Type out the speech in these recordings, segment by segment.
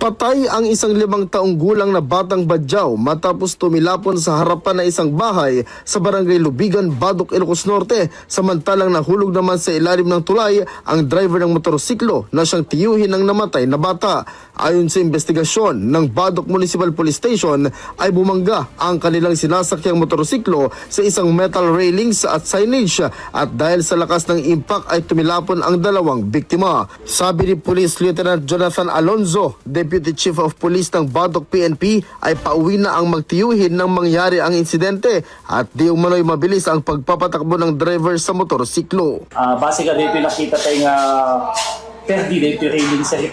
Patay ang isang 5 taong gulang na batang badyaw matapos tumilapon sa harapan ng isang bahay sa barangay Lubigan, Badok, Ilocos Norte. Samantalang nahulog naman sa ilalim ng tulay ang driver ng motorsiklo na siyang tiyuhin ng namatay na bata. Ayon sa investigasyon ng Badok Municipal Police Station ay bumangga ang kanilang sinasakyang motorsiklo sa isang metal railings at signage at dahil sa lakas ng impact ay tumilapon ang dalawang biktima. Sabi ni Police Lieutenant Jonathan Alonzo, Deputy Chief of Police ng Badok PNP, ay pauwi na ang magtiyuhin nang mangyari ang insidente at di umano'y mabilis ang pagpapatakbo ng driver sa motorsiklo. Basically, pinakita tayo nga perdi dito railing sir.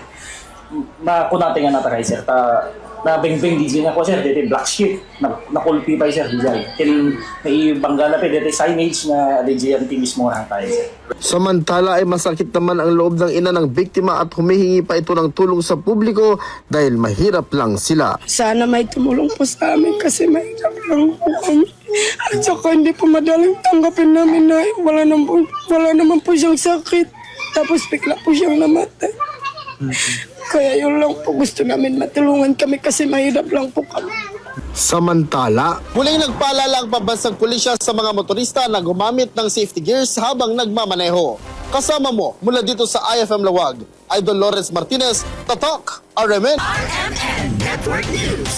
Kunate nga natakay sir. Na beng-beng di niya ko sir, dito black sheet. Nakulpi pa sir, di dyan. Naibangga na pa, dito signage na DJNT mismo lang tayo sir. Samantala ay masakit naman ang loob ng ina ng biktima at humihingi pa ito ng tulong sa publiko dahil mahirap lang sila. Sana may tumulong po sa amin kasi mahirap lang po kami. At saka hindi po madaling tanggapin namin na wala naman po siyang sakit. Tapos bigla po siyang namatay. Kaya yun lang po, gusto namin matulungan kami kasi mahirap lang po kami. Samantala, muling nagpaalala ang pambansang pulisya sa mga motorista na gumamit ng safety gears habang nagmamaneho. Kasama mo mula dito sa IFM Lawag, Idol Lawrence Martinez, Tatak, RMN Network News.